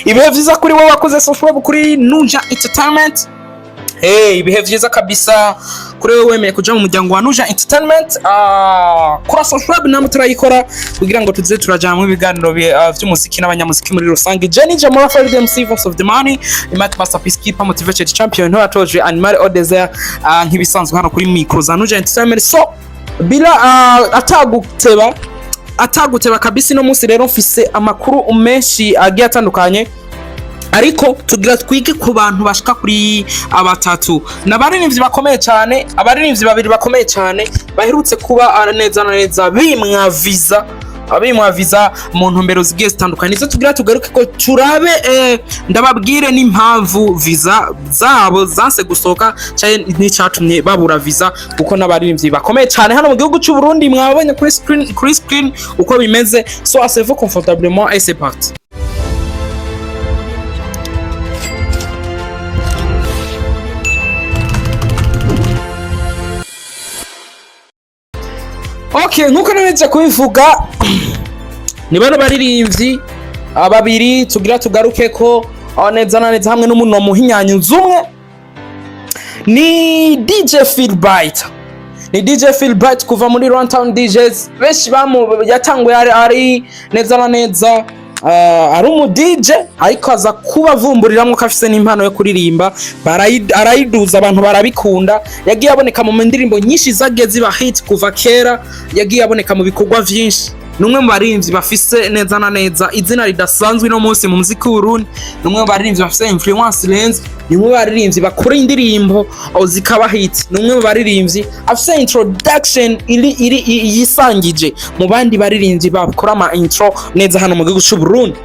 ibihe vyiza kuri wowe wakoze subscribe kuri Nuja Entertainment. Ibihe vyiza kabisa kuri wewe wemeye kuja mu muryango wa Nuja Entertainment. Kora subscribe namwe turayikora kugira ngo tuze turajana mu biganiro by'umuziki n'abanyamuziki muri rusange. Jenny Jamora for the MC of the money, Imat Masterpiece Keeper Motivated Champion who atoje Animal Odesert nk'ibisanzwe hano kuri micro za Nuja Entertainment. So bila ataguteba kabisa no munsi rero mfise amakuru menshi agiye atandukanye, ariko tugira twige ku bantu bashika kuri abatatu n'abaririmbyi bakomeye cyane, abaririmbyi babiri bakomeye cyane baherutse kuba neza na neza bimwa visa mu ntumbero zigiye zitandukanye. Nizo tugira tugaruke ko turabe ndababwire n'impamvu visa zabo zanse gusohoka cyane n'icatumye babura visa, kuko n'abaririmbyi bakomeye cyane hano mu gihugu cy'u Burundi mwabonye kuri screen uko bimeze. So asseyez-vous confortablement et c'est parti. Okay, nkuko nameje kubivuga ni bano baririmbyi babiri tugira tugaruke ko neza na neza hamwe n'umuno muhinyanyuzi umwe ni DJ Philbright kuva muri Runtown DJs. Benshi yatanguye ari neza na neza ari umu DJ, ariko aza kubavumburiramo ko afise n'impano yo kuririmba, arayiduza abantu barabikunda. Yagiye aboneka mu ndirimbo nyinshi zagiye ziba hit kuva kera, yagiye aboneka mu bikorwa vyinshi. Numwe mu baririmbyi bafise neza na neza izina ridasanzwe no munsi mu muziki w'Urundi. Numwe mu baririmbyi bafise influence lens, numwe mu baririmbyi bakora indirimbo zikaba hit. Numwe mu baririmbyi afise introduction iri yisangije mu bandi baririmbyi bakora ama intro neza hano mu gihugu cy'u Burundi.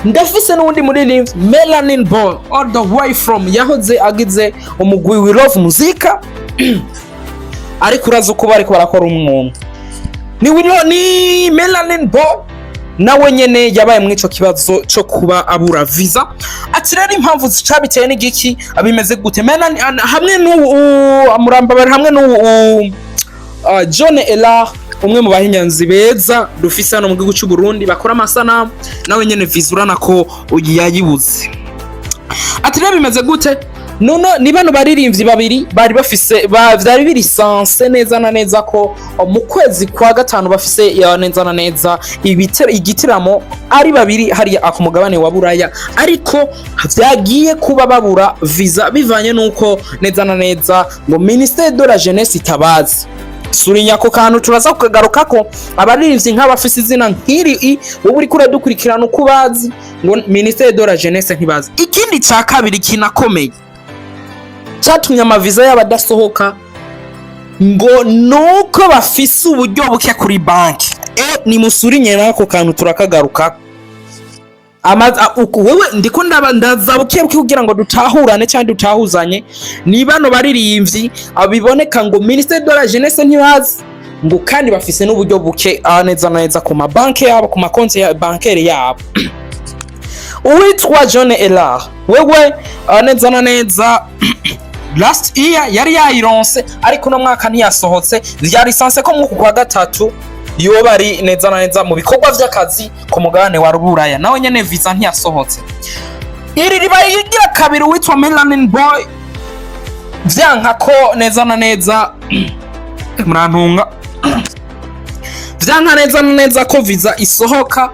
Ndafise n'undi muririmbyi Melanin Boy all the way from yahoze agize umugwi we love muzika ariko urazo kuba ariko barakora umwuga ni Melanin Boy, nawe nyene yabaye mu ico kibazo cyo kuba abura visa. Ati rero impamvu zicabiteye n'igiki abimeze gute. Melanin hamwe n'umurambabari hamwe n'u John Elah, umwe mu bahinyanzi beza dufise hano mu gihugu cy'u Burundi bakora amasanamu, nawe nyene visa urana ko yayibuze. Ati rero bimeze gute. Nono ni bano baririmbyi babiri bari bafise byari biri lisanse neza na neza ko mu kwezi kwa gatanu bafise neza na neza igitiramo ari babiri hari akumugabane wa Buraya, ariko vyagiye kuba babura visa bivanye nuko neza na neza ngo Ministère de la Jeunesse itabazi. Surinya ko kantu turaza kugaruka ko abaririmbyi nk'abafise izina nk'iri wowe uri kure dukurikirana uko bazi ngo Ministère de la Jeunesse ntibazi. Ikindi ca kabiri kinakomeye cyatumye amaviza y'abadasohoka ngo nuko bafise uburyo buke kuri banki. Ni musurinye nako kantu turakagaruka. Wewe ndiko ndazabuke kugira ngo dutahurane cyangwa dutahuzanye. Ni bano baririmbyi abiboneka ngo Ministère de la Jeunesse ntibazi ngo kandi bafise n'uburyo buke neza neza ku mabanki yabo, ku makonti ya bancaire yabo. Uwitwa John Elah wewe neza na neza last year yari yayironse, ariko no mwaka ntiyasohotse. Vyari sanse ko mu kwa gatatu yo bari neza na neza mu bikorwa vy'akazi ku mugabane wa Buraya, nawe nyene visa ntiyasohotse. Iri ribaye igira kabiri witwa Melanin Boy vyanka ko neza na neza murantunga vyanka neza na neza ko visa isohoka.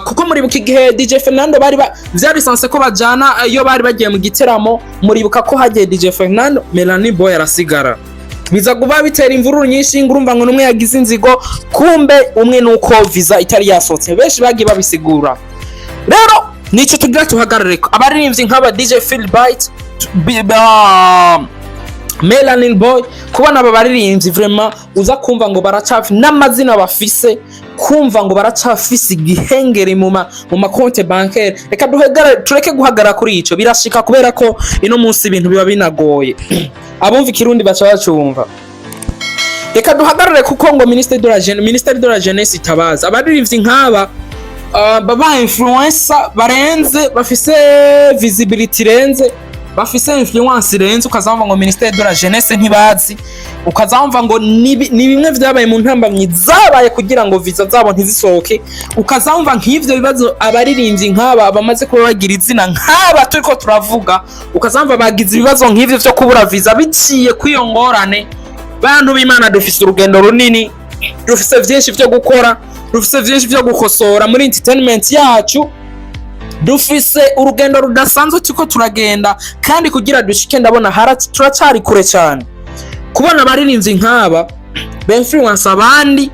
Kuko muribuka igihe DJ Fernando bari vyari sanse ko bajana iyo bari bagiye mu giteramo, muribuka ko hagiye DJ Fernando, Melanin Boy arasigara. Biza kuba bitera imvururu nyinshi, ngurumva ngo numwe yagize inzigo, kumbe umwe nuko visa itari yasohotse. Benshi bagiye babisigura. Rero nico tugira tuhagarare ko abaririmbyi nk'aba DJ Philbright, Melanin Boy, kubona aba baririmbyi vraiment uza kumva ngo baracafi n'amazina bafise, kumva ngo baracafise igihengere mu makonte bancaire. Reka tureke guhagara kuri ico, birashika kubera ko ino munsi ibintu biba binagoye. Abumva ikirundi baca bacumva. Reka duhagarare kuko ngo Ministère de la Jeunesse itabaza. Abaririmbyi nk'aba baba influencer barenze, bafise visibility renze, bafise influence irenze, ukazamva ngo ministère de la jeunesse ntibazi, ukazamva ngo ni bimwe vyabaye mu ntambamyi zabaye kugira ngo visa zabo ntizisohoke, ukazamva nk'ivyo bibazo abaririmbyi nk'aba bamaze kuba bagira izina nk'aba turiko turavuga, ukazamva bagize ibibazo nk'ivyo vyo kubura visa biciye kwiyongorane. Bantu b'Imana, dufise urugendo runini, dufise vyinshi vyo gukora, dufise vyinshi vyo gukosora muri entertainment yacu, dufise urugendo rudasanzwe tuko turagenda, kandi kugira dushike ndabona turacari kure cyane. Kubona abaririmbyi nk'aba influence abandi,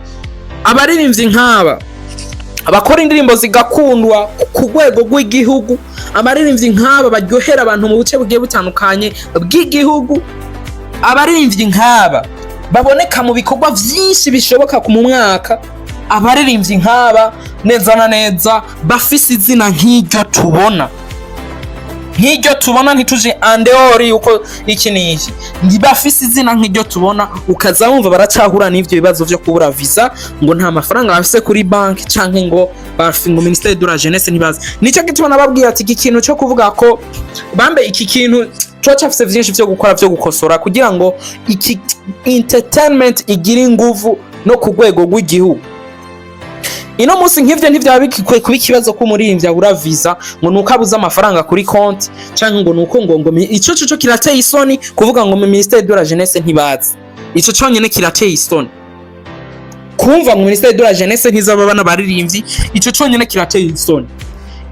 abaririmbyi nk'aba abakora indirimbo zigakundwa ku rwego rw'igihugu, abaririmbyi nk'aba baryohera abantu mu buce bugiye butandukanye bw'igihugu, abaririmbyi nk'aba baboneka mu bikorwa vyinshi bishoboka mu mwaka, abaririmbyi nk'aba neza na neza bafise izina nk'iryo tubona ntituje andeori uko iki n'iki, bafise izina nk'iryo tubona, ukazamva baracahura n'ivyo bibazo vyo kubura visa, ngo nta mafaranga bafise kuri banki canke ngo ngo ministère de la jeunesse ntibazi. Nico gituma nababwiye ati iki kintu cyo kuvuga ko bambe iki kintu twacafise vyinshi vyo gukora vyo gukosora kugira ngo iki entertainment igire inguvu no ku rwego rw'igihugu. Ino musi nk'ivyo ntivyaba bikwiye kuba ikibazo ko umuririmbyi abura visa ngo nuko abuze amafaranga kuri konti, canke ngo nuko ngo ico kirateye isoni kuvuga ngo ministère de la jeunesse ntibazi. Ico cyonyene kirateye isoni kumva ngo ministère de la jeunesse ntizaba bana baririmbyi, ico cyonyene kirateye isoni.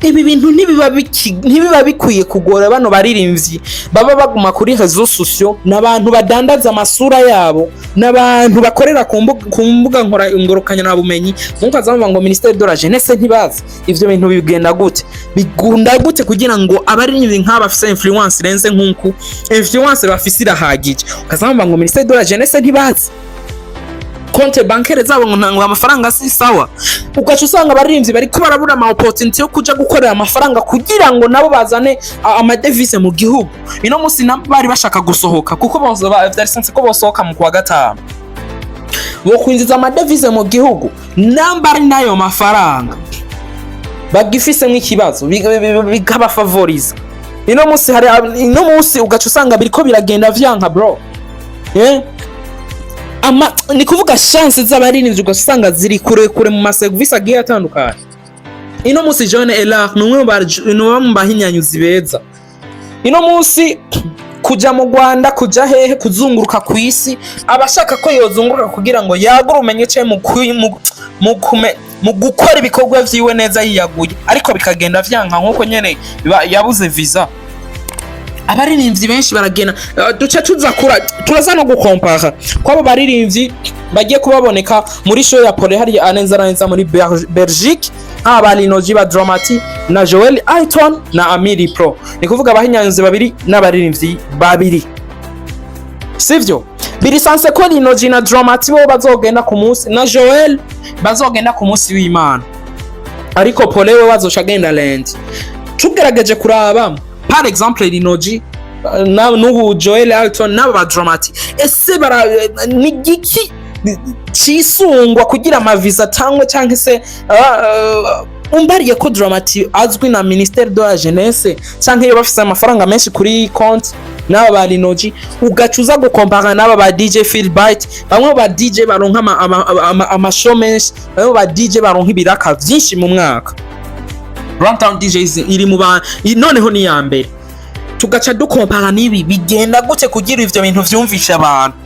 Ibi bintu ntibiba bikwiye kugora bano baririmbyi baba baguma kuri réseaux sociaux, n'abantu badandaza amasura yabo, n'abantu bakorera ku mbuga ngorokanya na bumenyi, mukazamva ngo ministère de la jeunesse ntibazi. Ivyo bintu bigenda gute kugira ngo abaririmbyi nk'aba bafise influence irenze nk'uku influence bafise irahagije, ukazamva ngo ministère de la jeunesse ntibazi, konte bankere zabo ngo amafaranga si sawa, ugaca usanga abaririmbyi bariko barabura ama opportunity yo kuja gukorera amafaranga kugira ngo nabo bazane amadevise mu gihugu. Ino musi bari bashaka gusohoka kuko vyarisanse ko bosohoka mu kwa gatanu, bo kwinjiza amadevise mu gihugu, nambari nayo mafaranga bagifise mu Ikibazo bikabafavoriza. Ino musi ugaca usanga biriko biragenda vyanka bro, ni kuvuga chance z'abaririmbyi ugasanga ziri kure mu maservice agiye atandukanye. Ino musi John Ella numwe mu bahinyanyuzi beza. Ino musi kuja mu Rwanda, kuja hehe, kuzunguruka ku isi, abashaka ko yozunguruka kugira ngo yagure umenye cye mu gukora ibikorwa vyiwe neza yiyaguye, ariko bikagenda vyanka nkuko nyene yabuze visa. Abaririmbyi benshi baragena duce turaza no gukompara kwabo baririmbyi bagiye kubaboneka muri show ya Pole hari anenza muri Belgique, Linoji ba Dramati na Joel Aiton na Amiri Pro, ni kuvuga abahinyanyuzi babiri n'abaririmbyi babiri, sivyo biri sanse ko Linoji na Dramati bo bazogenda ku munsi na Joel bazogenda ku munsi w'Imana, ariko Pole we bazoshagenda land. Tugerageje kuraba par exemple Linoji n'ubu Joel Alton n'aba Dramati, ese ni giki cisungwa kugira amavisa tangwe canke se umbariye ko Dramati azwi na ministère de la jeunesse canke yo bafise amafaranga menshi kuri compte, n'aba ba Linoji ugacuza gukompara n'aba ba DJ Phil Bite, bamwe ba DJ baronka amashow menshi, bamwe ba DJ baronka ibiraka vyinshi mu mwaka. Runtown DJs iri mu ba noneho ni ya mbere, tugaca dukompara nibi bigenda gute kugira ivyo bintu vyumvisha abantu,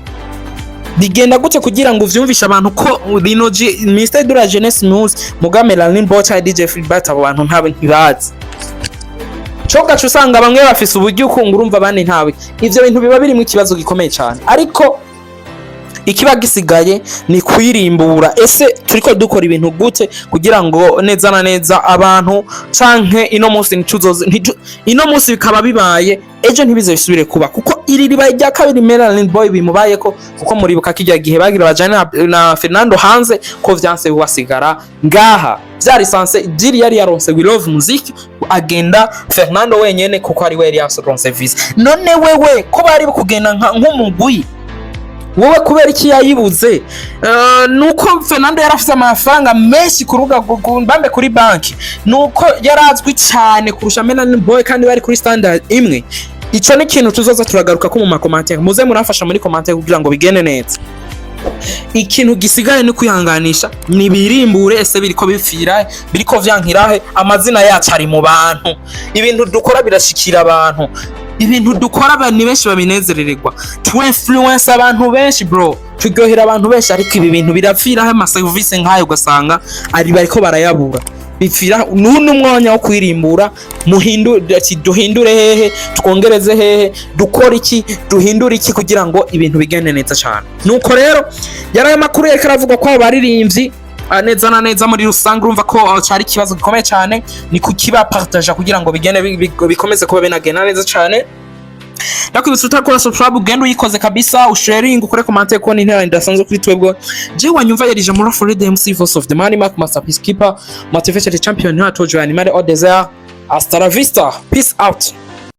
bigenda gute kugira ngo vyumvisha abantu ko Linoji ministère de la jeunesse news mugamela n'imbocha DJ Feedback abo bantu ntabe ntibazi. Cogaca usanga bamwe bafise uburyo ukungurumva abandi ntawe, ivyo bintu biba biri mu Ikibazo gikomeye cyane, ariko ikiba gisigaye ni kwirimbura. Ese turiko dukora ibintu gute kugira ngo neza na neza abantu canke ino musi bikaba bibaye ejo ntibize bisubire kuba, kuko iri ribaye rya kabiri Melanin Boy bimubaye ko, kuko muribuka kijya gihe bagira bajana na Fernando Hanze ko vyanse wasigara ngaha vyari sanse diri yari yaronse We Love Music agenda Fernando wenyene kuko ari we yari yaronse visa. None wewe ko bari kugenda nk'umugwi wowe kubera iki yayibuze? Nuko Fernando yarafise amafaranga menshi kuruga bambe kuri banki, nuko yarazwi cyane kurusha Melanin Boy kandi bari kuri standard imwe. ico ni ikintu tuzoza turagaruka ko mu makomantere, muze murafasha muri komantere kugira ngo bigende neza. Ikintu gisigaye ni kwihanganisha, ni birimbure ese biriko bipfira, biriko vyankirahe, amazina yacu ari mu bantu, ibintu dukora birashikira abantu, ibintu dukora abantu benshi babinezerererwa, tu influence abantu benshi bro, turyohera abantu benshi, ariko ibi bintu birapfiraho amaservice nkayo ugasanga ari bariko barayabura, bipfira n'umwanya wo kwirimbura. Duhindure hehe, twongereze hehe, dukora iki, duhindure iki kugira ngo ibintu bigende neza cyane. Nuko rero yaraye makuru yereka aravuga ko abaririmbyi neza na neza muri rusange, urumva ko cyari ikibazo gikomeye cyane, ni kukiba partage kugira ngo bigende bikomeze kuba binagenda neza cyane. Ndakwibutsa utakora subscribe ugenda uyikoze kabisa, usharing, ukore comment ko ni ntera ndasanzwe kuri twebwe. Je wanyumva yarije muri Florida MC Voice of the Money Mark Masterpiece Keeper Motivated Champion, nta tojo animale au désert. Hasta la vista, peace out.